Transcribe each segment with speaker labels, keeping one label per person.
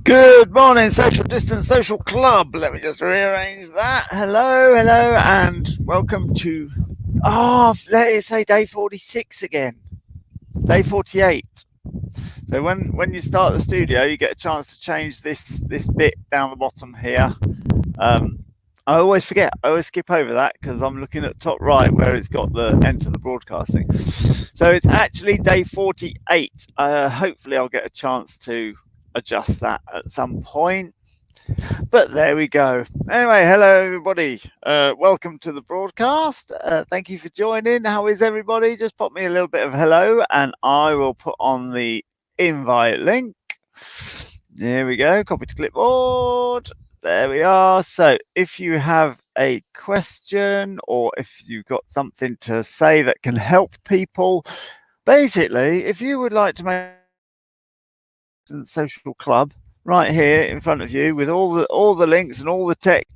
Speaker 1: Good morning, social distance social club. Let me just rearrange that. Hello, hello, and welcome to let us say day 46 again. It's day 48. So when you start the studio, you get a chance to change this bit down the bottom here. Um, I always forget. I always skip over that because I'm looking at top right where it's got the enter the broadcasting. So it's actually day 48. Hopefully, I'll get a chance to adjust that at some point. But there we go. Anyway, hello everybody. Welcome to the broadcast. Thank you for joining. How is everybody? Just pop me a little bit of hello, and I will put on the invite link. There we go. Copy to clipboard. There we are. So, if you have a question or if you've got something to say that can help people, basically, if you would like to make a social club right here in front of you with all the links and all the tech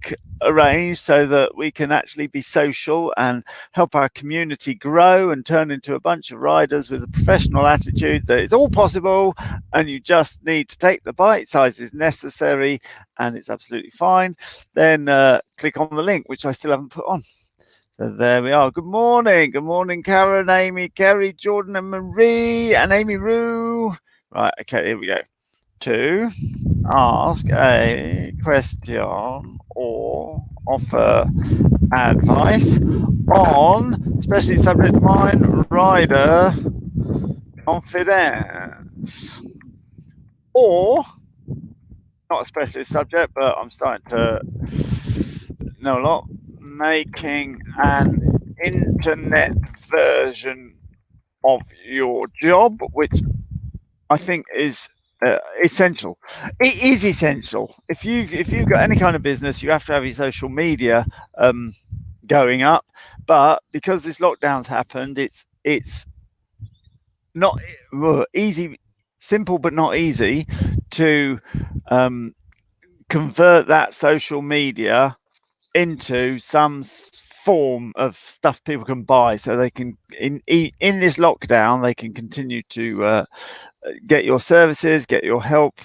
Speaker 1: arranged so that we can actually be social and help our community grow and turn into a bunch of riders with a professional attitude that it's all possible, and you just need to take the bite sizes necessary and it's absolutely fine. Then click on the link, which I still haven't put on. So there we are. Good morning. Good morning, Karen, Amy, Kerry, Jordan, and Marie, and Amy Roo. Right, okay, here we go. To ask a question or offer advice on, especially subject to mine, rider confidence. Or, not a specialist subject, but I'm starting to know a lot, making an internet version of your job, which I think is essential. It is essential. If you've got any kind of business, you have to have your social media going up. But because this lockdown's happened, it's not easy, simple but not easy to um, convert that social media into some form of stuff people can buy, so they can in this lockdown they can continue to get your services, get your help,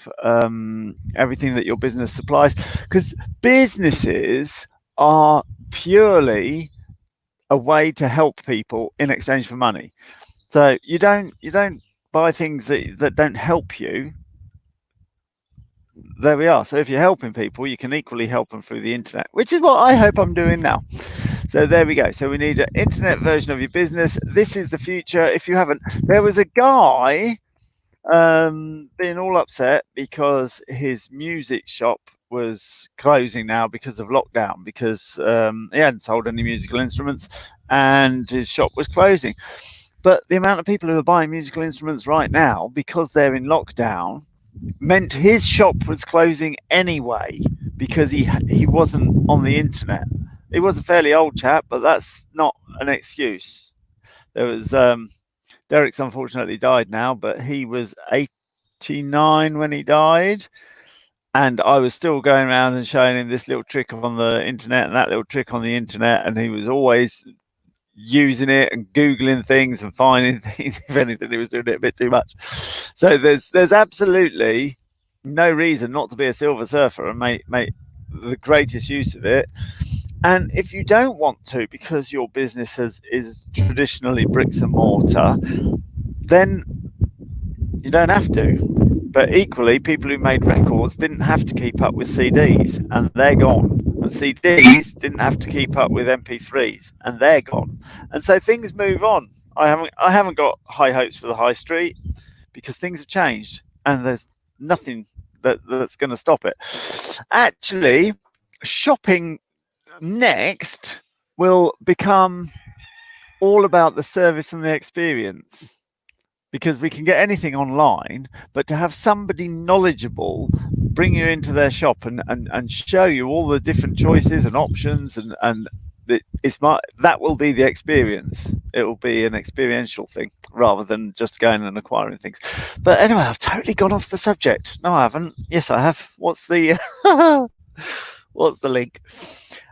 Speaker 1: everything that your business supplies, because businesses are purely a way to help people in exchange for money. So you don't buy things that don't help you. There we are. So if you're helping people, you can equally help them through the internet, which is what I hope I'm doing now. So there we go. So we need an internet version of your business. This is the future. If you haven't, there was a guy being all upset because his music shop was closing now because of lockdown, because he hadn't sold any musical instruments and his shop was closing. But the amount of people who are buying musical instruments right now because they're in lockdown meant his shop was closing anyway because he wasn't on the internet. He was a fairly old chap, but that's not an excuse. There was Derek's unfortunately died now, but he was 89 when he died. And I was still going around and showing him this little trick on the internet and that little trick on the internet. And he was always using it and Googling things and finding things. If anything, he was doing it a bit too much. So there's absolutely no reason not to be a silver surfer and make the greatest use of it. And if you don't want to, because your business is traditionally bricks and mortar, then you don't have to. But equally, people who made records didn't have to keep up with CDs, and they're gone. And CDs didn't have to keep up with MP3s, and they're gone. And so things move on. I haven't got high hopes for the high street because things have changed, and there's nothing that's going to stop it. Actually, shopping next will become all about the service and the experience, because we can get anything online, but to have somebody knowledgeable bring you into their shop and show you all the different choices and options, and that will be the experience. It will be an experiential thing rather than just going and acquiring things. But anyway, I've totally gone off the subject. No, I haven't. Yes, I have. What's the what's the link?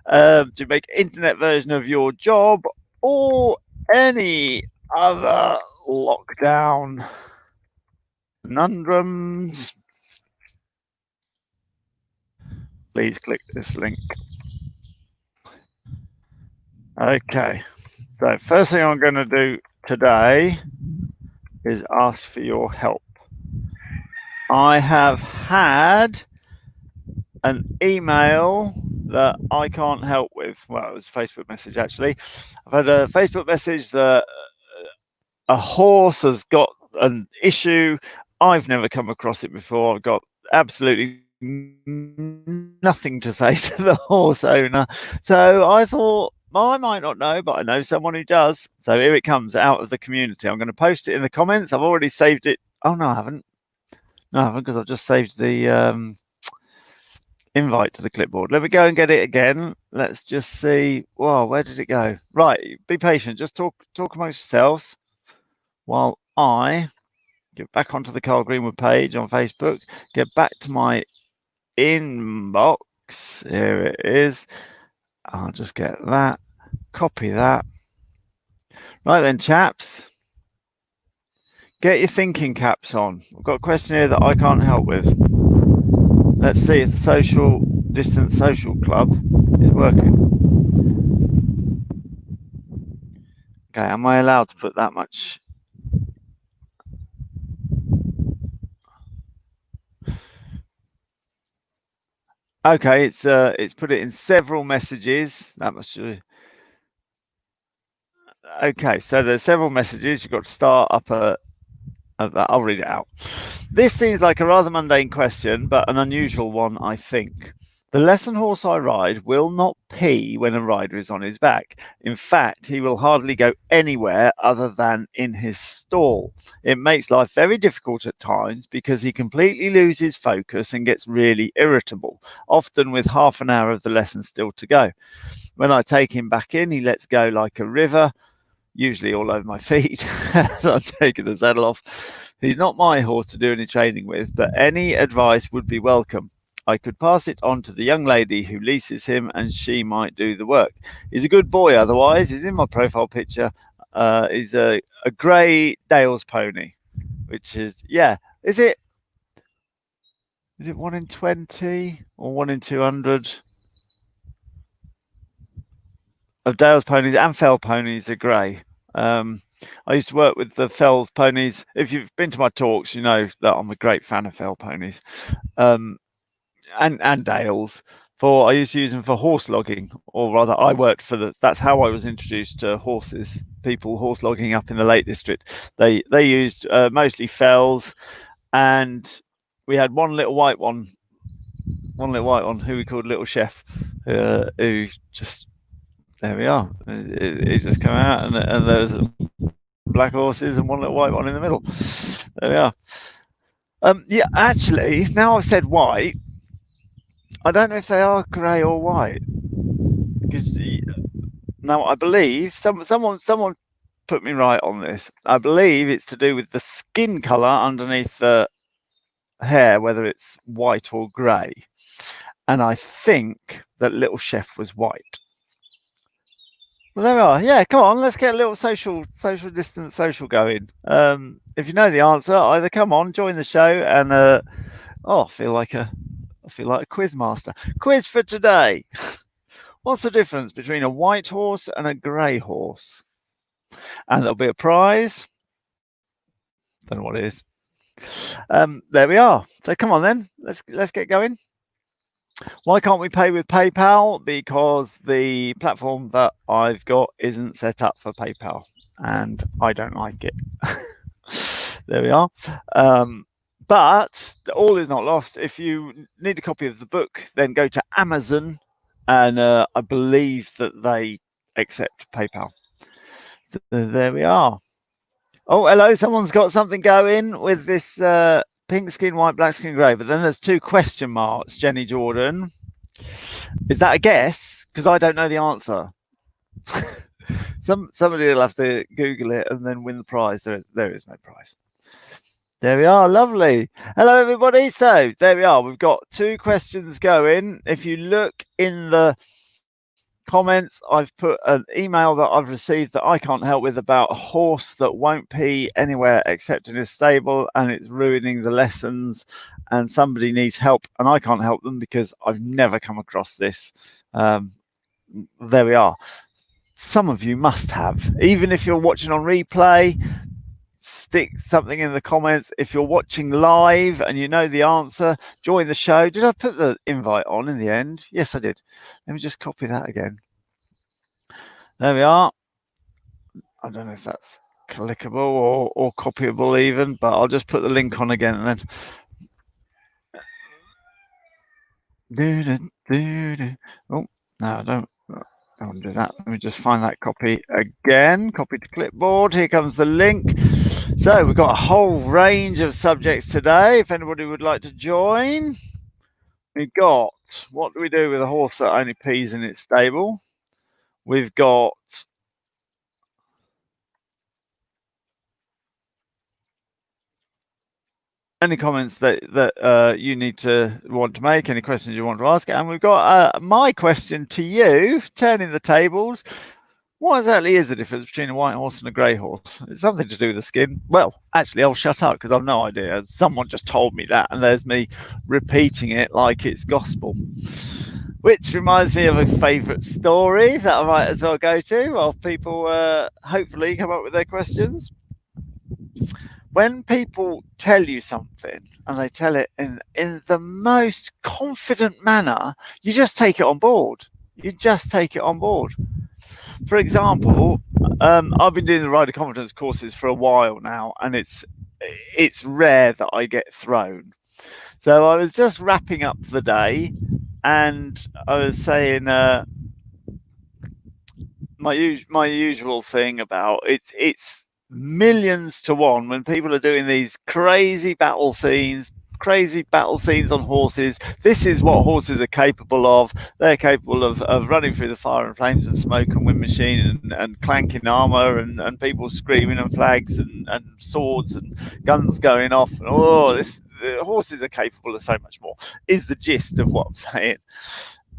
Speaker 1: To make internet version of your job or any other lockdown conundrums. please click this link. Okay, so first thing I'm going to do today is ask for your help. I have had an email that I can't help with. Well, it was a Facebook message actually. I've had a Facebook message that a horse has got an issue. I've never come across it before. I've got absolutely nothing to say to the horse owner. So I thought, well, I might not know, but I know someone who does. So here it comes out of the community. I'm going to post it in the comments. I've already saved it. Oh, no, I haven't. No, I haven't, because I've just saved the invite to the clipboard. Let me go and get it again. Let's just see. Whoa, where did it go? Right, be patient. Just talk amongst yourselves while I get back onto the Carl Greenwood page on Facebook, get back to my inbox. Here it is. I'll just get that, copy that. Right then, chaps, get your thinking caps on. I've got a question here that I can't help with. Let's see if the social distance social club is working. Okay, am I allowed to put that much? Okay, it's put it in several messages. That must be. Okay, so there's several messages. You've got to start up I'll read it out. This seems like a rather mundane question, but an unusual one, I think. The lesson horse I ride will not pee when a rider is on his back. In fact, he will hardly go anywhere other than in his stall. It makes life very difficult at times because he completely loses focus and gets really irritable, often with half an hour of the lesson still to go. When I take him back in, he lets go like a river, usually all over my feet as I'm taking the saddle off. He's not my horse to do any training with, but any advice would be welcome. I could pass it on to the young lady who leases him, and she might do the work. He's a good boy otherwise. He's in my profile picture. He's a grey Dales pony, which is, yeah, is it 1 in 20 or 1 in 200 of Dales ponies and fell ponies are grey? I used to work with the fell ponies. If you've been to my talks, you know that I'm a great fan of fell ponies, and Dales. I used to use them for horse logging, or rather, I worked for that's how I was introduced to horses. People horse logging up in the Lake District. They used mostly fells, and we had one little white one who we called Little Chef, who just, there we are. It just came out, and there's black horses and one little white one in the middle. There we are. Yeah, actually, now I've said white, I don't know if they are grey or white. Because now I believe someone put me right on this. I believe it's to do with the skin colour underneath the hair, whether it's white or grey. And I think that Little Chef was white. Well, there we are. Yeah, come on, let's get a little social distance social going. If you know the answer, either come on, join the show, and I feel like a quiz master. Quiz for today. What's the difference between a white horse and a grey horse? And there'll be a prize. Don't know what it is. There we are. So come on then, let's get going. Why can't we pay with PayPal? Because the platform that I've got isn't set up for PayPal, and I don't like it. There we are. But all is not lost. If you need a copy of the book, then go to Amazon, and I believe that they accept PayPal. So there we are. Oh, hello. Someone's got something going with this pink skin, white, black skin, grey. But then there's 2 question marks, Jenny Jordan. Is that a guess? Because I don't know the answer. Somebody will have to Google it and then win the prize. There is no prize. There we are. Lovely. Hello, everybody. So there we are. We've got 2 questions going. If you look in the comments, I've put an email that I've received that I can't help with about a horse that won't pee anywhere except in a stable, and it's ruining the lessons, and somebody needs help, and I can't help them because I've never come across this. There we are. Some of you must have. Even if you're watching on replay, stick something in the comments. If you're watching live and you know the answer, join the show. Did I put the invite on in the end? Yes, I did. Let me just copy that again. There we are. I don't know if that's clickable or copyable even, but I'll just put the link on again and then. Oh, no, I don't want to do that. Let me just find that copy again. Copy to clipboard. Here comes the link. So we've got a whole range of subjects today. If anybody would like to join, we've got what do we do with a horse that only pees in its stable? We've got any comments that you want to make, any questions you want to ask, and we've got my question to you, turning the tables. What exactly is the difference between a white horse and a grey horse? It's something to do with the skin. Well, actually, I'll shut up because I've no idea. Someone just told me that, and there's me repeating it like it's gospel. Which reminds me of a favourite story that I might as well go to while people hopefully come up with their questions. When people tell you something and they tell it in the most confident manner, you just take it on board. You just take it on board. For example, I've been doing the rider confidence courses for a while now, and it's rare that I get thrown. So I was just wrapping up the day, and I was saying my usual thing about it's millions to one when people are doing these crazy battle scenes on horses. This is what horses are capable of. They're capable of running through the fire and flames and smoke and wind machine and clanking armor and people screaming and flags and swords and guns going off. And the horses are capable of so much more, is the gist of what I'm saying.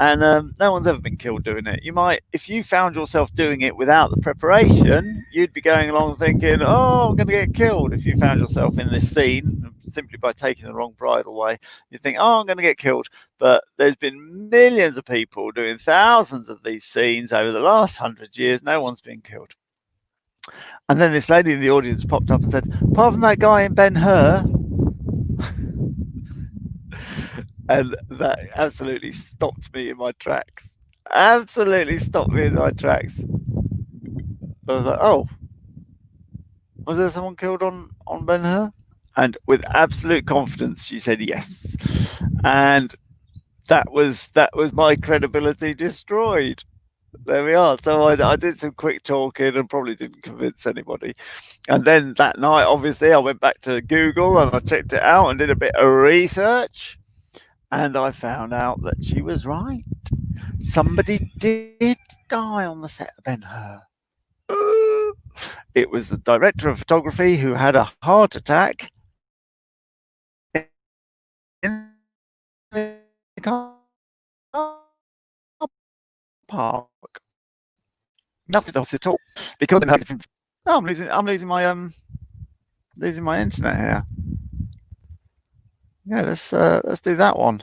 Speaker 1: And no one's ever been killed doing it. You might, if you found yourself doing it without the preparation, you'd be going along thinking, "Oh, I'm going to get killed." If you found yourself in this scene simply by taking the wrong bridle way, you think, "Oh, I'm going to get killed." But there's been millions of people doing thousands of these scenes over the last 100 years. No one's been killed. And then this lady in the audience popped up and said, "Apart from that guy in Ben-Hur," and that absolutely stopped me in my tracks. Absolutely stopped me in my tracks. I was like, "Oh, was there someone killed on Ben-Hur?" And with absolute confidence, she said yes. And that was my credibility destroyed. There we are. So I did some quick talking and probably didn't convince anybody. And then that night, obviously, I went back to Google and I checked it out and did a bit of research. And I found out that she was right. Somebody did die on the set of Ben-Hur. It was the director of photography who had a heart attack in the car park. Nothing else at all. Because oh, I'm losing my internet here. Yeah, let's do that one.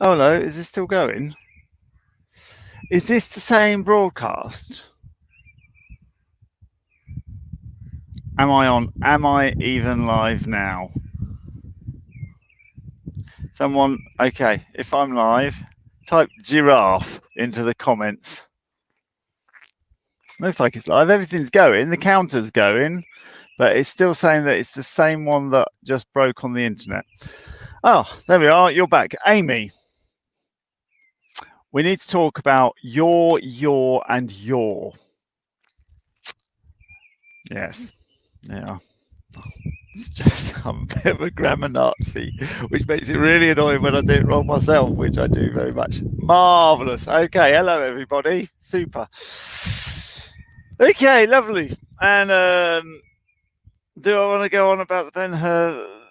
Speaker 1: Oh no, is this still going? Is this the same broadcast? Am I on? Am I even live now? Someone, okay, if I'm live, type giraffe into the comments. Looks like it's live. Everything's going. The counter's going, but it's still saying that it's the same one that just broke on the internet. Oh, there we are. You're back. Amy, we need to talk about your, and your. Yes. Yeah. It's just, I'm a bit of a grammar Nazi, which makes it really annoying when I do it wrong myself, which I do very much. Marvellous. Okay, hello everybody. Super. Okay, lovely. And do I want to go on about the Ben-Hur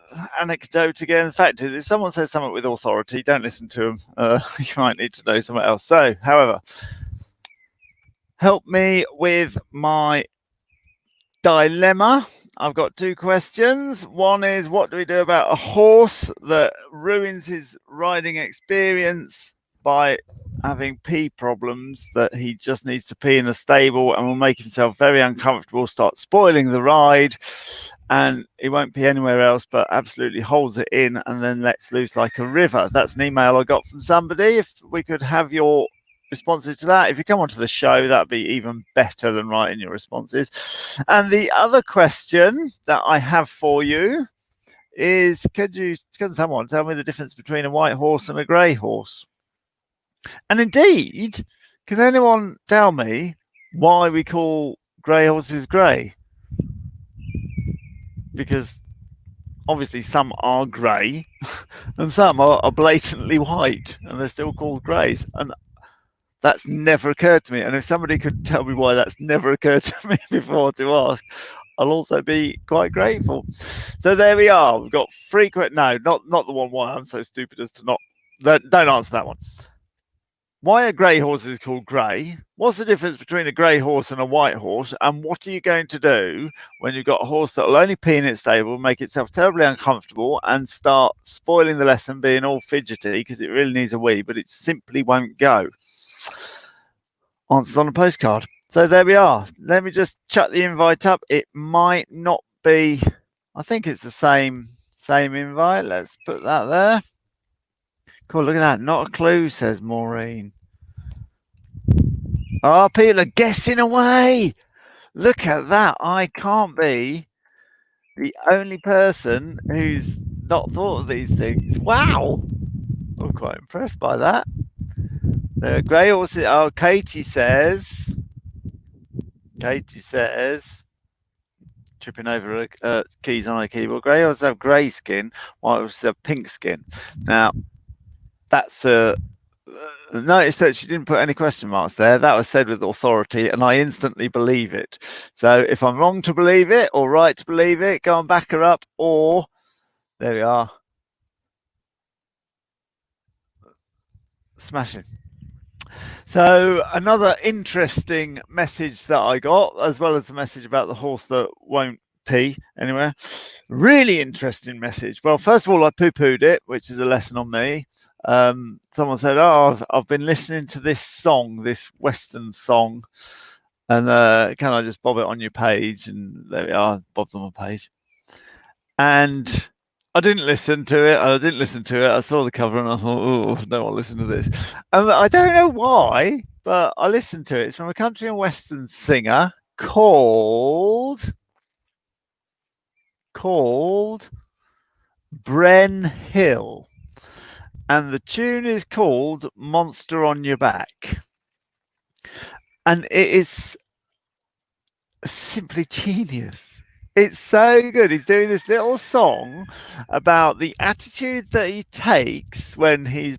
Speaker 1: anecdote again? The fact is, if someone says something with authority, don't listen to them. You might need to know something else. So, however, help me with my dilemma. I've got two questions. One is, what do we do about a horse that ruins his riding experience by having pee problems, that he just needs to pee in a stable and will make himself very uncomfortable, start spoiling the ride, and he won't pee anywhere else, but absolutely holds it in and then lets loose like a river? That's an email I got from somebody. If we could have your responses to that. If you come onto the show, that'd be even better than writing your responses. And the other question that I have for you is, can someone tell me the difference between a white horse and a grey horse? And indeed, can anyone tell me why we call grey horses grey? Because obviously some are grey and some are blatantly white and they're still called greys. And that's never occurred to me. And if somebody could tell me why that's never occurred to me before to ask, I'll also be quite grateful. So there we are. We've got frequent. No, not the one. Why I'm so stupid as to not. Don't answer that one. Why are grey horses called grey? What's the difference between a grey horse and a white horse? And what are you going to do when you've got a horse that will only pee in its stable, make itself terribly uncomfortable, and start spoiling the lesson, being all fidgety because it really needs a wee, but it simply won't go? Answers on a postcard. So there we are. Let me just chuck the invite up. It might not be, I think it's the same invite. Let's put that there. Cool, look at that. Not a clue, says Maureen. Oh, people are guessing away. Look at that. I can't be the only person who's not thought of these things. Wow. I'm quite impressed by that. The grey horses. Oh, Katie says, tripping over keys on a keyboard. Grey horses have grey skin, white horses have pink skin. Now, that's notice that she didn't put any question marks there. That was said with authority, and I instantly believe it. So if I'm wrong to believe it or right to believe it, go and back her up, or there we are. Smashing. So another interesting message that I got, as well as the message about the horse that won't pee anywhere. Really interesting message. Well, first of all, I poo-pooed it, which is a lesson on me. Someone said, "Oh, I've been listening to this song, this Western song, and can I just bob it on your page?" And there we are, bobbed on my page. And I didn't listen to it. I saw the cover and I thought, oh, I don't want to listen to this. And I don't know why, but I listened to it. It's from a country and western singer called Bren Hill. And the tune is called Monster on Your Back. And it is simply genius. It's so good. He's doing this little song about the attitude that he takes when he's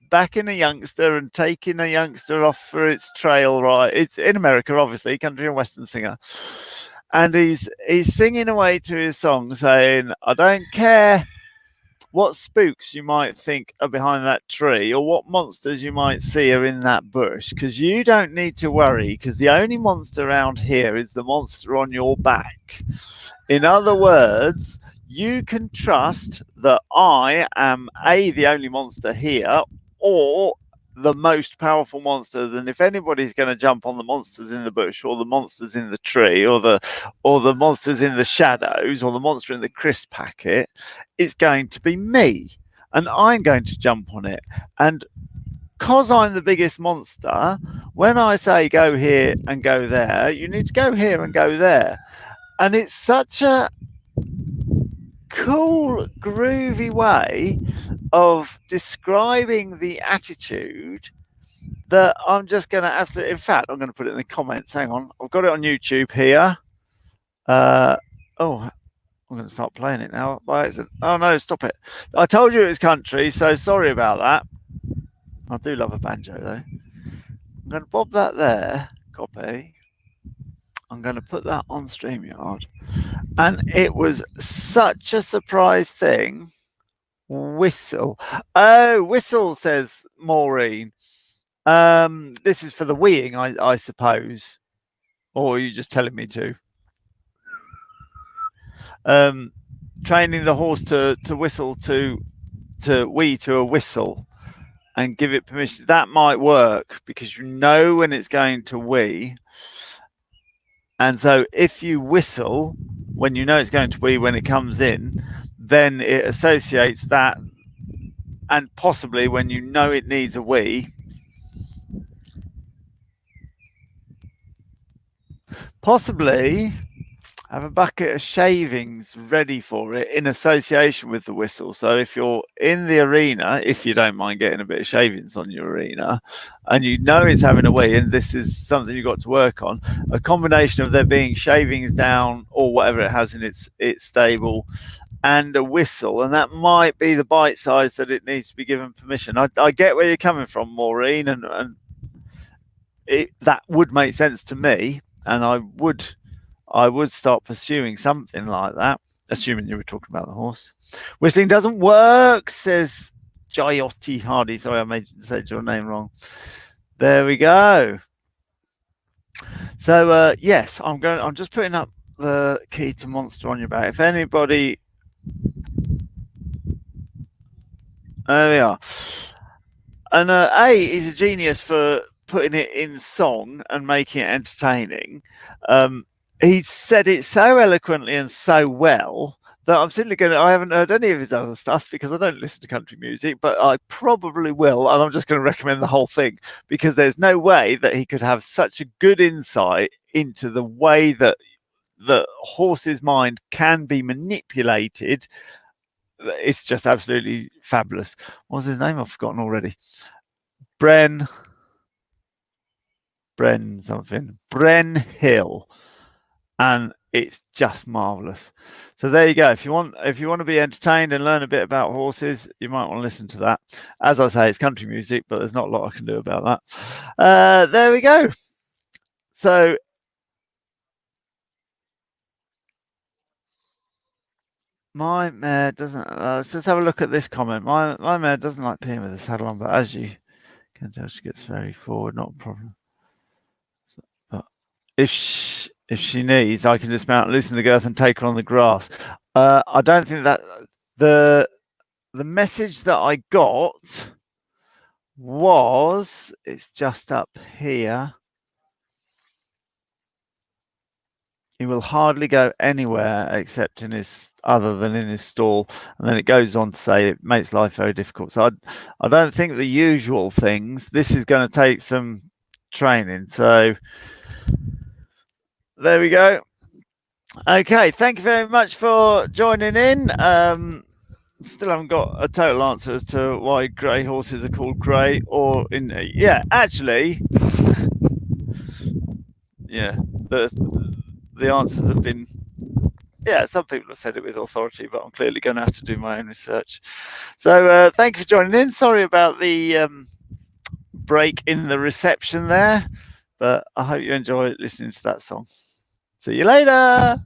Speaker 1: backing a youngster and taking a youngster off for its trail ride. It's in America, obviously, country and western singer. And he's singing away to his song saying, I don't care what spooks you might think are behind that tree or what monsters you might see are in that bush, because you don't need to worry, because the only monster around here is the monster on your back. In other words, you can trust that I am the only monster here, or the most powerful monster. And if anybody's going to jump on the monsters in the bush, or the monsters in the tree, or the monsters in the shadows, or the monster in the crisp packet, it's going to be me, and I'm going to jump on it. And because I'm the biggest monster, when I say go here and go there, you need to go here and go there. And it's such a cool, groovy way of describing the attitude that I'm just going to absolutely, in fact, I'm going to put it in the comments. Hang on. I've got it on YouTube here. I'm going to start playing it now by accident. Oh, no, stop it. I told you it was country, so sorry about that. I do love a banjo, though. I'm going to bob that there, copy. I'm going to put that on StreamYard. And it was such a surprise thing. Whistle. Oh, whistle, says Maureen. This is for the weeing, I suppose. Or are you just telling me to? Training the horse to whistle to wee to a whistle and give it permission. That might work because you know when it's going to wee. And so if you whistle when you know it's going to wee when it comes in, then it associates that. And possibly when you know it needs a wee, possibly have a bucket of shavings ready for it in association with the whistle. So if you're in the arena, if you don't mind getting a bit of shavings on your arena, and you know it's having a wee, and this is something you've got to work on, a combination of there being shavings down or whatever it has in its stable, and a whistle, and that might be the bite size that it needs to be given permission. I get where you're coming from, Maureen, and that would make sense to me, and I would start pursuing something like that, assuming you were talking about the horse. Whistling doesn't work, says Jyotti Hardy. Sorry, I said your name wrong. There we go. So yes, I'm just putting up the key to monster on your back. If anybody, there we are. And A is a genius for putting it in song and making it entertaining. He said it so eloquently and so well that I'm simply I haven't heard any of his other stuff because I don't listen to country music, but I probably will, and I'm just going to recommend the whole thing because there's no way that he could have such a good insight into the way that the horse's mind can be manipulated. It's just absolutely fabulous. What's his name? I've forgotten already. Bren Hill, and it's just marvelous. So there you go. If you want to be entertained and learn a bit about horses, you might want to listen to that. As I say, it's country music, but there's not a lot I can do about that. There we go. So my mare doesn't. Let's just have a look at this comment. My mare doesn't like peeing with the saddle on, but as you can tell, she gets very forward. Not a problem. But if she needs, I can dismount, loosen the girth, and take her on the grass. I don't think that the message that I got was, it's just up here. He will hardly go anywhere except other than in his stall. And then it goes on to say it makes life very difficult. So I don't think the usual things. This is going to take some training. So there we go. Okay, thank you very much for joining in. Still haven't got a total answer as to why grey horses are called grey, or actually, the answers have been, some people have said it with authority, but I'm clearly going to have to do my own research. So thank you for joining in. Sorry about the break in the reception there, but I hope you enjoy listening to that song. See you later.